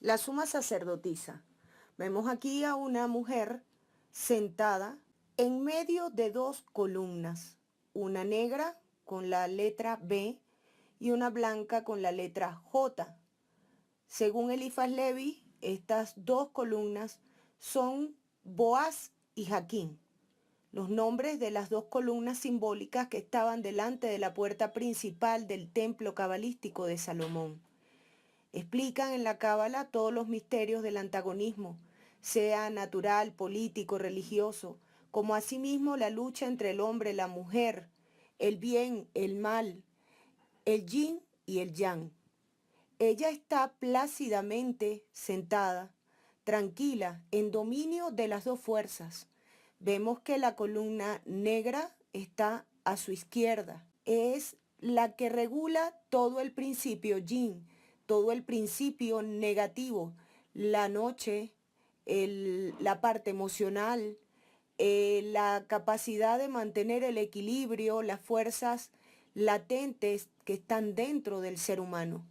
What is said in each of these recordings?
La suma sacerdotisa. Vemos aquí a una mujer sentada en medio de dos columnas, una negra con la letra B y una blanca con la letra J. Según Eliphas Levi, estas dos columnas son Boaz y Jaquín, los nombres de las dos columnas simbólicas que estaban delante de la puerta principal del templo cabalístico de Salomón. Explican en la Cábala todos los misterios del antagonismo, sea natural, político, religioso, como asimismo la lucha entre el hombre y la mujer, el bien, el mal, el yin y el yang. Ella está plácidamente sentada, tranquila, en dominio de las dos fuerzas. Vemos que la columna negra está a su izquierda. Es la que regula todo el principio yin, todo el principio negativo, la noche, la parte emocional, la capacidad de mantener el equilibrio, las fuerzas latentes que están dentro del ser humano.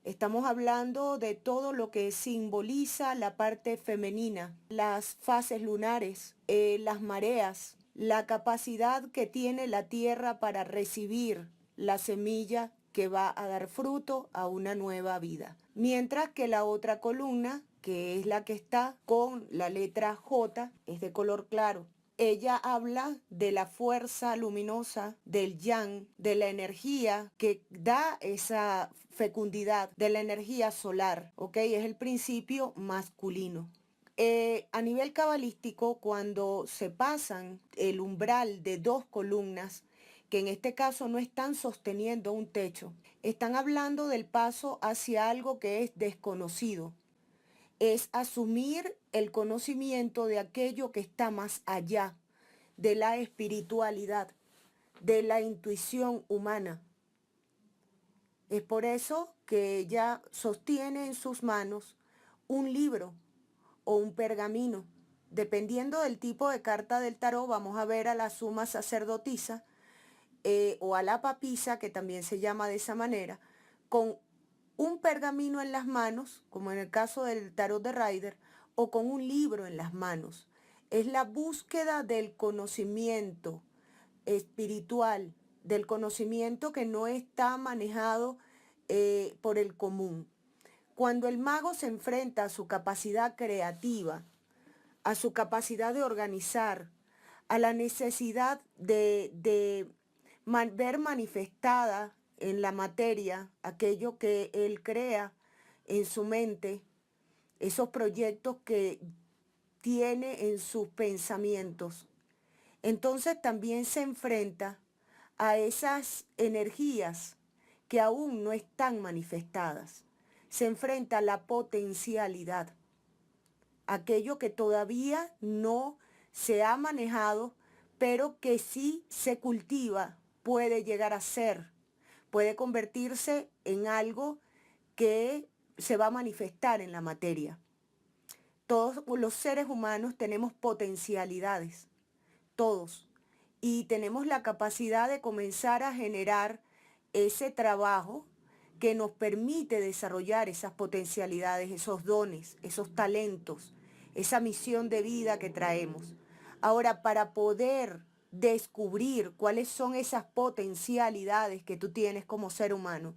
Estamos hablando de todo lo que simboliza la parte femenina, las fases lunares, las mareas, la capacidad que tiene la tierra para recibir la semilla que va a dar fruto a una nueva vida. Mientras que la otra columna, que es la que está con la letra J, es de color claro. Ella habla de la fuerza luminosa, del yang, de la energía que da esa fecundidad, de la energía solar, ¿ok? Es el principio masculino. A nivel cabalístico, cuando se pasan el umbral de dos columnas, que en este caso no están sosteniendo un techo, están hablando del paso hacia algo que es desconocido. Es asumir el conocimiento de aquello que está más allá, de la espiritualidad, de la intuición humana. Es por eso que ella sostiene en sus manos un libro o un pergamino. Dependiendo del tipo de carta del tarot, vamos a ver a la suma sacerdotisa o a la papisa, que también se llama de esa manera, con un pergamino en las manos, como en el caso del tarot de Rider, o con un libro en las manos. Es la búsqueda del conocimiento espiritual, del conocimiento que no está manejado por el común. Cuando el mago se enfrenta a su capacidad creativa, a su capacidad de organizar, a la necesidad de ver manifestada en la materia aquello que él crea en su mente, esos proyectos que tiene en sus pensamientos. Entonces también se enfrenta a esas energías que aún no están manifestadas. Se enfrenta a la potencialidad, aquello que todavía no se ha manejado, pero que sí se cultiva, puede llegar a ser, puede convertirse en algo que se va a manifestar en la materia. Todos los seres humanos tenemos potencialidades, todos, y tenemos la capacidad de comenzar a generar ese trabajo que nos permite desarrollar esas potencialidades, esos dones, esos talentos, esa misión de vida que traemos. Ahora, para poder descubrir cuáles son esas potencialidades que tú tienes como ser humano,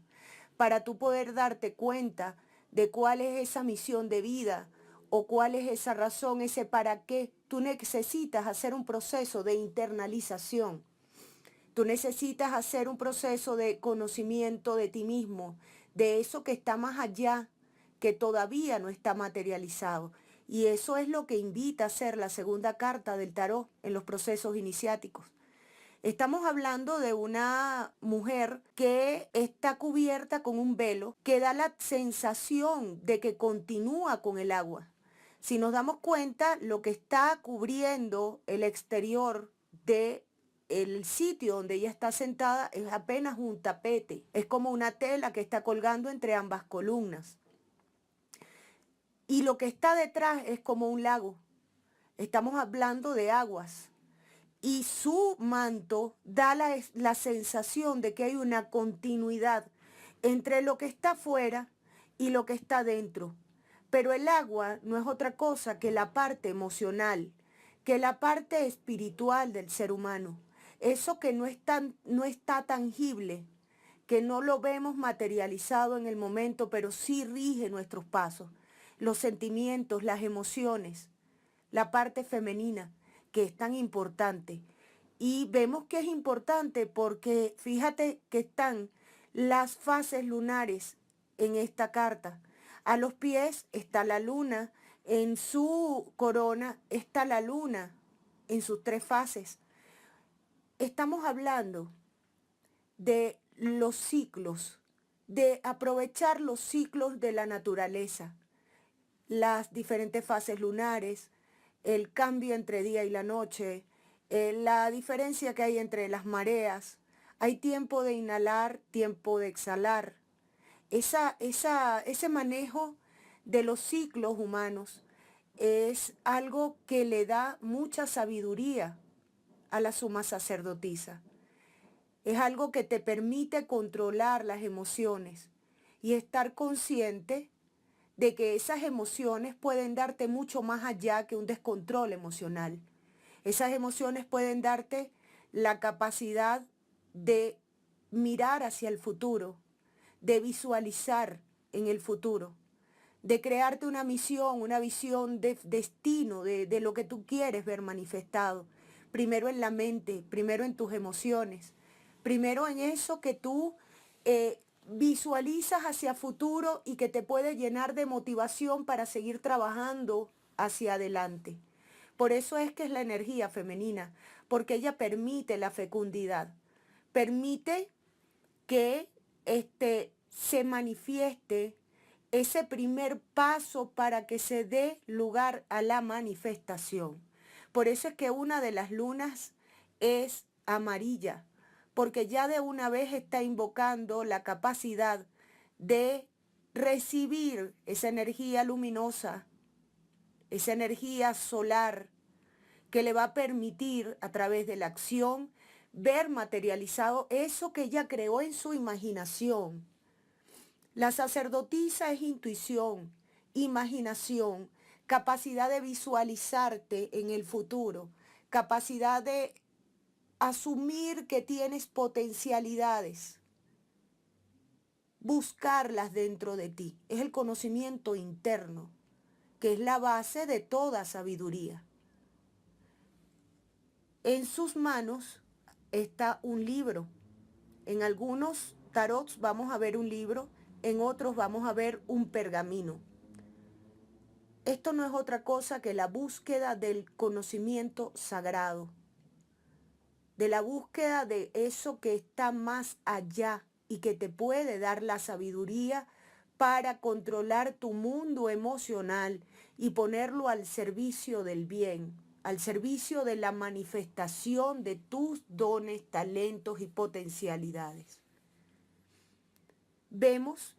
para tú poder darte cuenta de cuál es esa misión de vida o cuál es esa razón, ese para qué, tú necesitas hacer un proceso de internalización. Tú necesitas hacer un proceso de conocimiento de ti mismo, de eso que está más allá, que todavía no está materializado. Y eso es lo que invita a hacer la segunda carta del tarot en los procesos iniciáticos. Estamos hablando de una mujer que está cubierta con un velo que da la sensación de que continúa con el agua. Si nos damos cuenta, lo que está cubriendo el exterior de el sitio donde ella está sentada es apenas un tapete. Es como una tela que está colgando entre ambas columnas. Y lo que está detrás es como un lago. Estamos hablando de aguas. Y su manto da la sensación de que hay una continuidad entre lo que está afuera y lo que está dentro. Pero el agua no es otra cosa que la parte emocional, que la parte espiritual del ser humano. Eso que no está tangible, que no lo vemos materializado en el momento, pero sí rige nuestros pasos. Los sentimientos, las emociones, la parte femenina, que es tan importante. Y vemos que es importante porque fíjate que están las fases lunares en esta carta. A los pies está la luna, en su corona está la luna, en sus tres fases. Estamos hablando de los ciclos, de aprovechar los ciclos de la naturaleza, las diferentes fases lunares, el cambio entre día y la noche, la diferencia que hay entre las mareas. Hay tiempo de inhalar, tiempo de exhalar. Ese manejo de los ciclos humanos es algo que le da mucha sabiduría a la suma sacerdotisa. Es algo que te permite controlar las emociones y estar consciente de que esas emociones pueden darte mucho más allá que un descontrol emocional. Esas emociones pueden darte la capacidad de mirar hacia el futuro, de visualizar en el futuro, de crearte una misión, una visión de destino, de lo que tú quieres ver manifestado. Primero en la mente, primero en tus emociones, primero en eso que tú visualizas hacia futuro y que te puede llenar de motivación para seguir trabajando hacia adelante. Por eso es que es la energía femenina, porque ella permite la fecundidad, permite que se manifieste ese primer paso para que se dé lugar a la manifestación. Por eso es que una de las lunas es amarilla, porque ya de una vez está invocando la capacidad de recibir esa energía luminosa, esa energía solar que le va a permitir a través de la acción ver materializado eso que ella creó en su imaginación. La sacerdotisa es intuición, imaginación, capacidad de visualizarte en el futuro, capacidad de asumir que tienes potencialidades, buscarlas dentro de ti. Es el conocimiento interno, que es la base de toda sabiduría. En sus manos está un libro. En algunos tarots vamos a ver un libro, en otros vamos a ver un pergamino. Esto no es otra cosa que la búsqueda del conocimiento sagrado, de la búsqueda de eso que está más allá y que te puede dar la sabiduría para controlar tu mundo emocional y ponerlo al servicio del bien, al servicio de la manifestación de tus dones, talentos y potencialidades. Vemos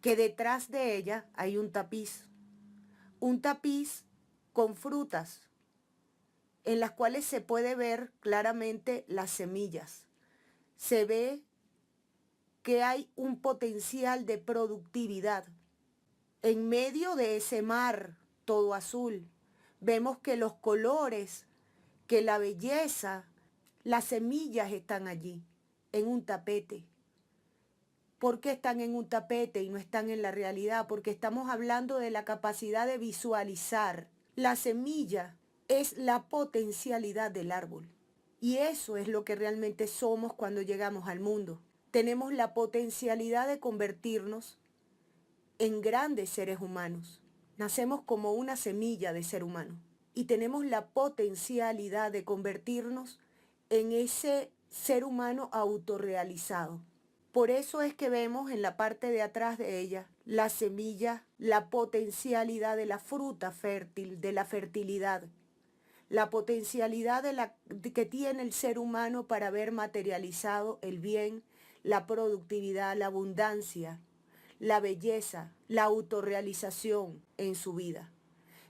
que detrás de ella hay un tapiz con frutas en las cuales se puede ver claramente las semillas. Se ve que hay un potencial de productividad. En medio de ese mar todo azul, vemos que los colores, que la belleza, las semillas están allí, en un tapete. ¿Por qué están en un tapete y no están en la realidad? Porque estamos hablando de la capacidad de visualizar. La semilla es la potencialidad del árbol. Y eso es lo que realmente somos cuando llegamos al mundo. Tenemos la potencialidad de convertirnos en grandes seres humanos. Nacemos como una semilla de ser humano. Y tenemos la potencialidad de convertirnos en ese ser humano autorrealizado. Por eso es que vemos en la parte de atrás de ella la semilla, la potencialidad de la fruta fértil, de la fertilidad, la potencialidad que tiene el ser humano para ver materializado el bien, la productividad, la abundancia, la belleza, la autorrealización en su vida.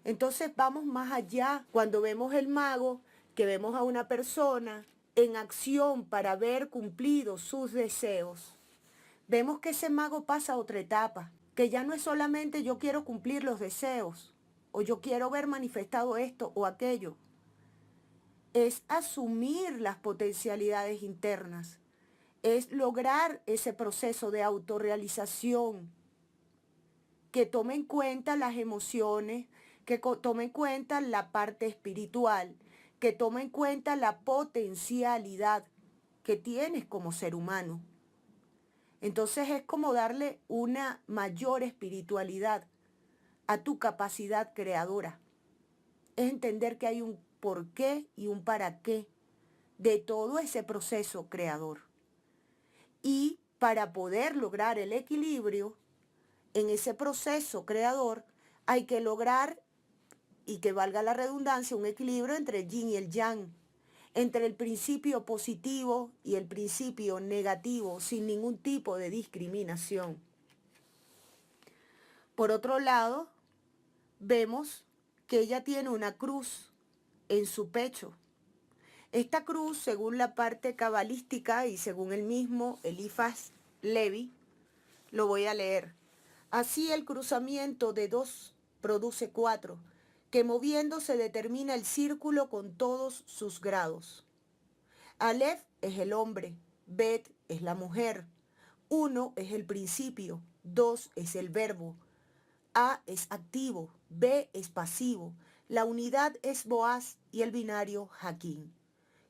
Entonces vamos más allá cuando vemos el mago, que vemos a una persona en acción para ver cumplidos sus deseos. Vemos que ese mago pasa a otra etapa. que ya no es solamente yo quiero cumplir los deseos o yo quiero ver manifestado esto o aquello, es asumir las potencialidades internas, es lograr ese proceso de autorrealización que tome en cuenta las emociones, que tome en cuenta la parte espiritual, que tome en cuenta la potencialidad que tienes como ser humano. Entonces es como darle una mayor espiritualidad a tu capacidad creadora. Es entender que hay un porqué y un para qué de todo ese proceso creador. Y para poder lograr el equilibrio en ese proceso creador, hay que lograr, y que valga la redundancia, un equilibrio entre el yin y el yang, entre el principio positivo y el principio negativo, sin ningún tipo de discriminación. Por otro lado, vemos que ella tiene una cruz en su pecho. Esta cruz, según la parte cabalística y según el mismo Eliphas Levi, lo voy a leer. Así el cruzamiento de 2 produce 4, que moviéndose determina el círculo con todos sus grados. Aleph es el hombre, Bet es la mujer, 1 es el principio, 2 es el verbo, A es activo, B es pasivo, la unidad es Boaz y el binario Jaquín.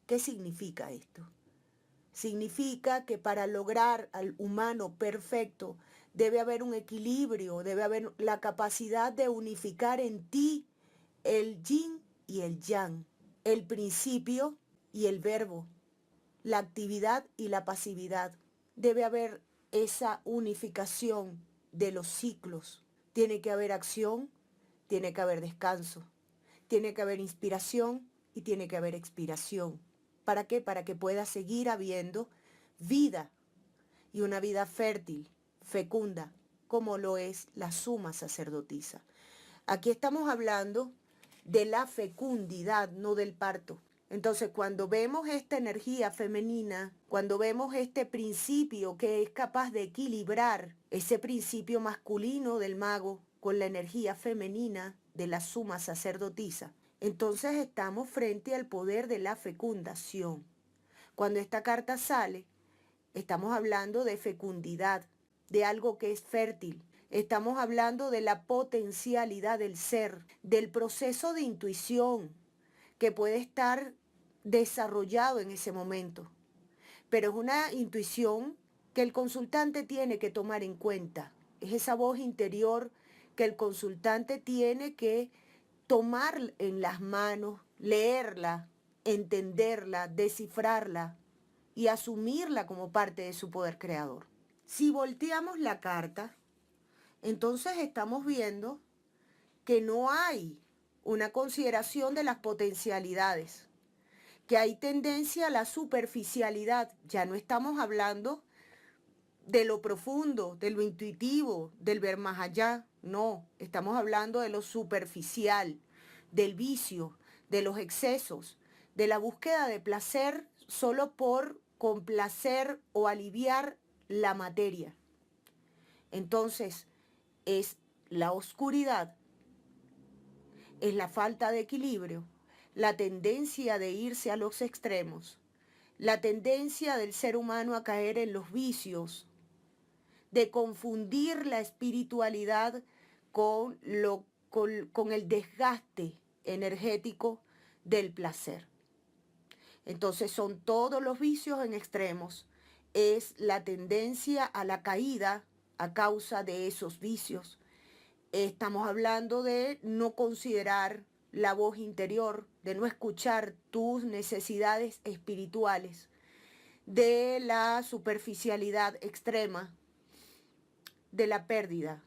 ¿Qué significa esto? Significa que para lograr al humano perfecto debe haber un equilibrio, debe haber la capacidad de unificar en ti el yin y el yang, el principio y el verbo, la actividad y la pasividad. Debe haber esa unificación de los ciclos. Tiene que haber acción, tiene que haber descanso, tiene que haber inspiración y tiene que haber expiración. ¿Para qué? Para que pueda seguir habiendo vida y una vida fértil, fecunda, como lo es la suma sacerdotisa. Aquí estamos hablando de la fecundidad, no del parto. Entonces, cuando vemos esta energía femenina, cuando vemos este principio que es capaz de equilibrar ese principio masculino del mago con la energía femenina de la suma sacerdotisa, entonces estamos frente al poder de la fecundación. Cuando esta carta sale, estamos hablando de fecundidad, de algo que es fértil. Estamos hablando de la potencialidad del ser, del proceso de intuición que puede estar desarrollado en ese momento. Pero es una intuición que el consultante tiene que tomar en cuenta. Es esa voz interior que el consultante tiene que tomar en las manos, leerla, entenderla, descifrarla y asumirla como parte de su poder creador. Si volteamos la carta, entonces estamos viendo que no hay una consideración de las potencialidades, que hay tendencia a la superficialidad. Ya no estamos hablando de lo profundo, de lo intuitivo, del ver más allá. No, estamos hablando de lo superficial, del vicio, de los excesos, de la búsqueda de placer solo por complacer o aliviar la materia. Entonces, es la oscuridad, es la falta de equilibrio, la tendencia de irse a los extremos, la tendencia del ser humano a caer en los vicios, de confundir la espiritualidad con el desgaste energético del placer. Entonces son todos los vicios en extremos. Es la tendencia a la caída a causa de esos vicios. Estamos hablando de no considerar la voz interior, de no escuchar tus necesidades espirituales, de la superficialidad extrema, de la pérdida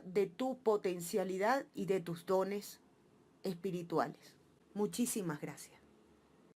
de tu potencialidad y de tus dones espirituales. Muchísimas gracias.